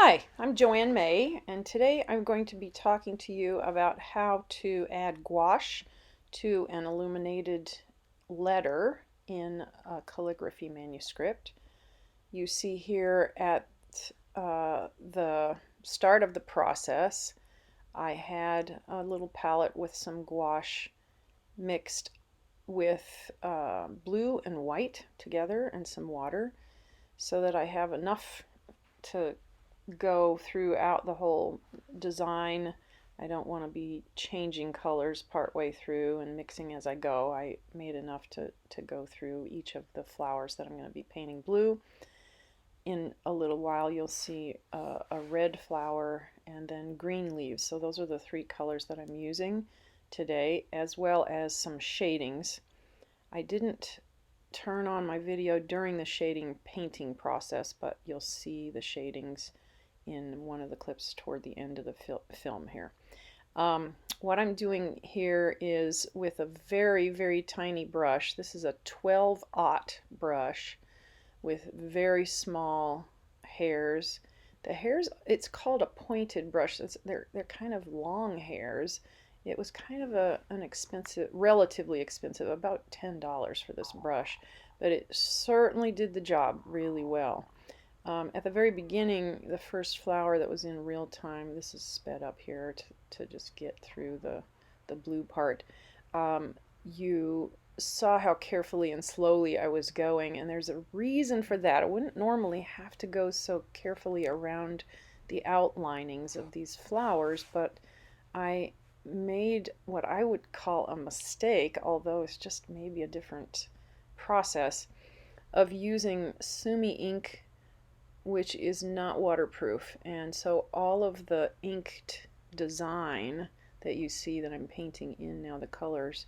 Hi, I'm Joanne May, and today I'm going to be talking to you about how to add gouache to an illuminated letter in a calligraphy manuscript. You see here at the start of the process, I had a little palette with some gouache mixed with blue and white together and some water so that I have enough to go throughout the whole design. I don't want to be changing colors partway through and mixing as I go. I made enough to go through each of the flowers that I'm going to be painting blue. In a little while you'll see a red flower and then green leaves. So those are the three colors that I'm using today, as well as some shadings. I didn't turn on my video during the shading painting process, but you'll see the shadings in one of the clips toward the end of the film here. What I'm doing here is with a very, very tiny brush. This is a 12-aught brush with very small hairs. The hairs, it's called a pointed brush. They're kind of long hairs. It was kind of an expensive, relatively expensive, about $10 for this brush, but it certainly did the job really well. At the very beginning, the first flower that was in real time, this is sped up here to just get through the blue part, you saw how carefully and slowly I was going, and there's a reason for that. I wouldn't normally have to go so carefully around the outlinings of these flowers, but I made what I would call a mistake, although it's just maybe a different process, of using Sumi ink, which is not waterproof, and so all of the inked design that you see that I'm painting in now, the colors,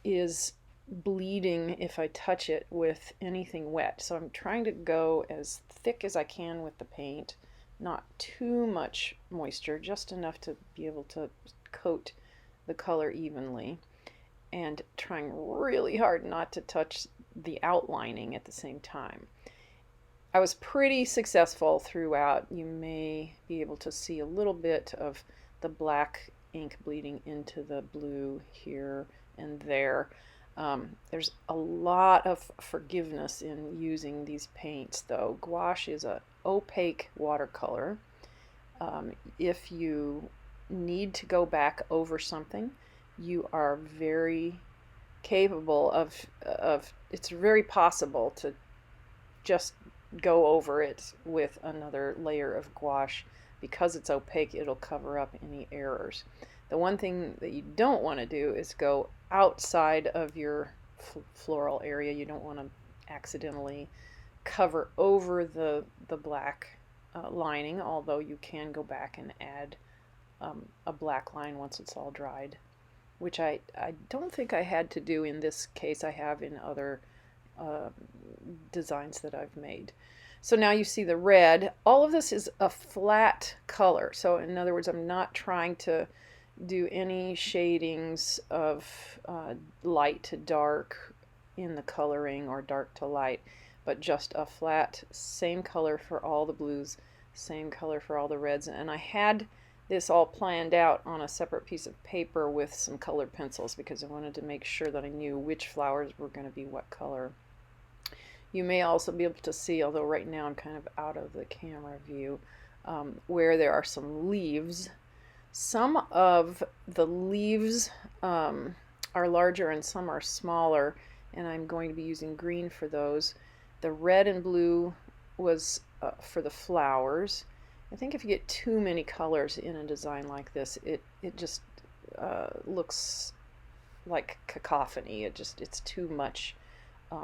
is bleeding if I touch it with anything wet. So I'm trying to go as thick as I can with the paint, not too much moisture, just enough to be able to coat the color evenly, and trying really hard not to touch the outlining at the same time. I was pretty successful throughout. You may be able to see a little bit of the black ink bleeding into the blue here and there. There's a lot of forgiveness in using these paints, though. Gouache is an opaque watercolor. If you need to go back over something, you are very capable of it's very possible to just go over it with another layer of gouache. Because it's opaque, it'll cover up any errors. The one thing that you don't want to do is go outside of your floral area. You don't want to accidentally cover over the black lining, although you can go back and add a black line once it's all dried, which I don't think I had to do in this case. I have in other designs that I've made. So now you see the red. All of this is a flat color. So in other words, I'm not trying to do any shadings of light to dark in the coloring or dark to light, but just a flat, same color for all the blues, same color for all the reds. And I had this all planned out on a separate piece of paper with some colored pencils because I wanted to make sure that I knew which flowers were going to be what color. You may also be able to see, although right now I'm kind of out of the camera view, where there are some leaves. Some of the leaves are larger and some are smaller, and I'm going to be using green for those. The red and blue was for the flowers. I think if you get too many colors in a design like this, it just looks like cacophony. It's too much.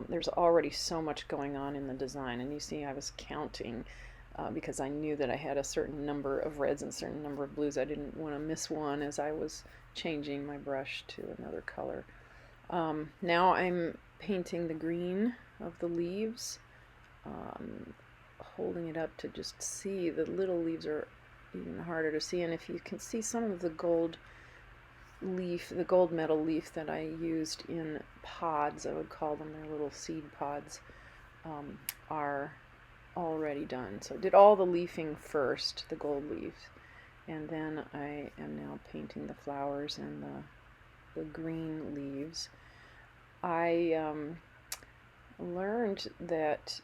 There's already so much going on in the design, and you see I was counting because I knew that I had a certain number of reds and a certain number of blues. I didn't want to miss one as I was changing my brush to another color. Now I'm painting the green of the leaves, holding it up to just see. The little leaves are even harder to see, and if you can see some of the gold leaf, the gold metal leaf that I used in pods, I would call them, they're little seed pods, are already done. So I did all the leafing first, the gold leaves, and then I am now painting the flowers and the green leaves. I learned that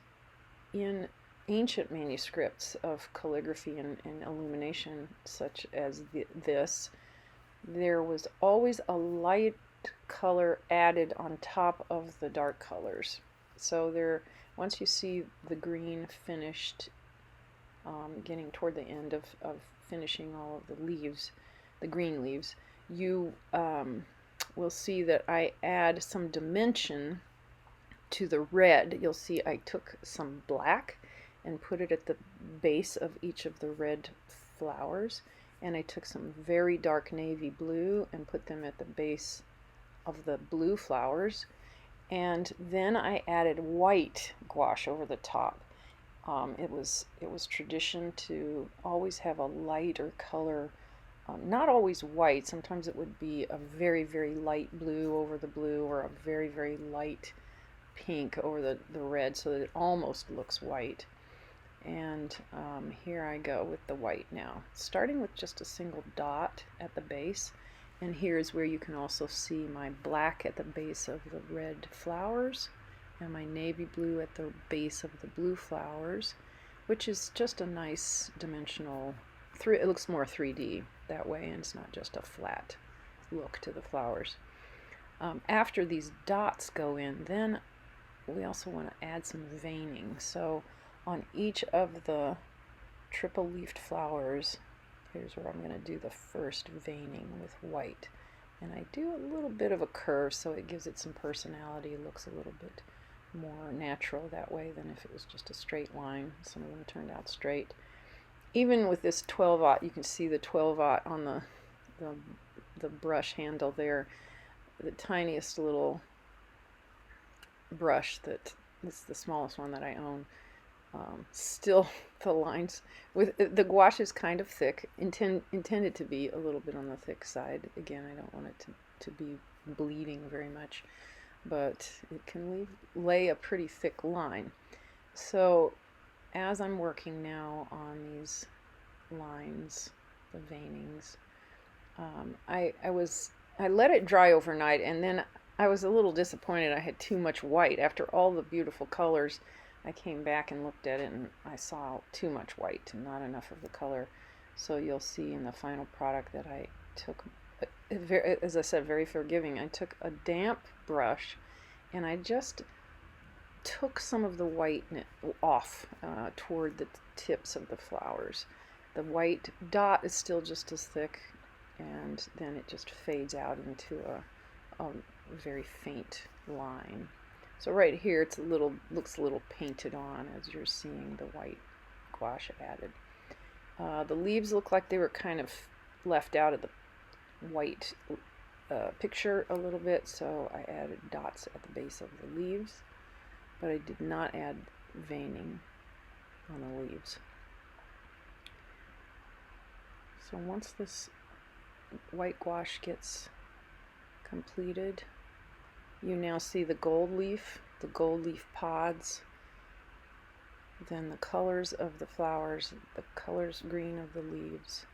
in ancient manuscripts of calligraphy and illumination, such as this, there was always a light color added on top of the dark colors. So there, once you see the green finished, getting toward the end of finishing all of the leaves, the green leaves, you will see that I add some dimension to the red. You'll see I took some black and put it at the base of each of the red flowers, and I took some very dark navy blue and put them at the base of the blue flowers, and then I added white gouache over the top. It was tradition to always have a lighter color, not always white. Sometimes it would be a very, very light blue over the blue, or a very, very light pink over the red, so that it almost looks white. And here I go with the white now, starting with just a single dot at the base. And here's where you can also see my black at the base of the red flowers and my navy blue at the base of the blue flowers, which is just a nice dimensional, it looks more 3D that way, and it's not just a flat look to the flowers. After these dots go in, then we also want to add some veining. So on each of the triple leafed flowers, here's where I'm going to do the first veining with white. And I do a little bit of a curve so it gives it some personality. It looks a little bit more natural that way than if it was just a straight line. Some of them turned out straight. Even with this 12-aught, you can see the 12-aught on the brush handle there. The tiniest little brush that is the smallest one that I own. Still, the lines with the gouache is kind of thick, intended to be a little bit on the thick side. Again, I don't want it to be bleeding very much, but it can lay a pretty thick line. So as I'm working now on these lines, the veinings, I let it dry overnight, and then I was a little disappointed I had too much white. After all the beautiful colors, I came back and looked at it, and I saw too much white and not enough of the color. So you'll see in the final product that I took, as I said, very forgiving. I took a damp brush and I just took some of the white off toward the tips of the flowers. The white dot is still just as thick, and then it just fades out into a very faint line. So right here it's looks a little painted on as you're seeing the white gouache added. The leaves look like they were kind of left out of the white picture a little bit, so I added dots at the base of the leaves, but I did not add veining on the leaves. So once this white gouache gets completed, you now see the gold leaf pods, then the colors of the flowers, the colors green of the leaves.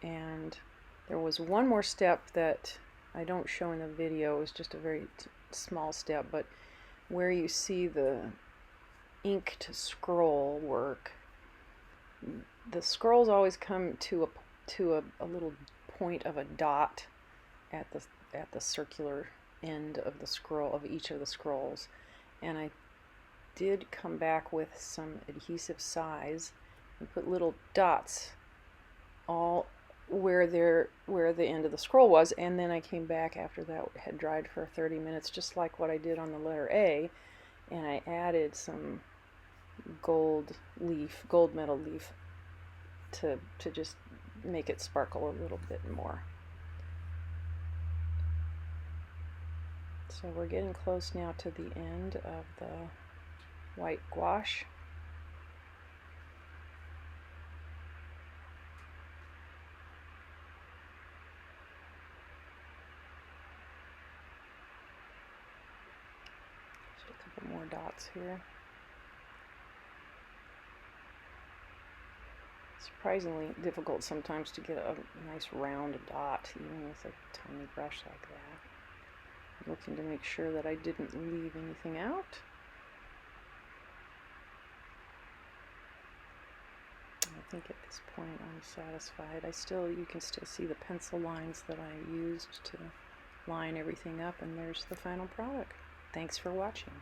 And there was one more step that I don't show in the video. It was just a very small step, but where you see the inked scroll work, the scrolls always come to a little point of a dot at the circular end of the scroll, of each of the scrolls, and I did come back with some adhesive size and put little dots all where the end of the scroll was, and then I came back after that had dried for 30 minutes, just like what I did on the letter A, and I added some gold metal leaf to just make it sparkle a little bit more. So we're getting close now to the end of the white gouache. Just a couple more dots here. Surprisingly difficult sometimes to get a nice round dot, even with a tiny brush like that. I'm looking to make sure that I didn't leave anything out. I think at this point I'm satisfied. You can still see the pencil lines that I used to line everything up, and there's the final product. Thanks for watching.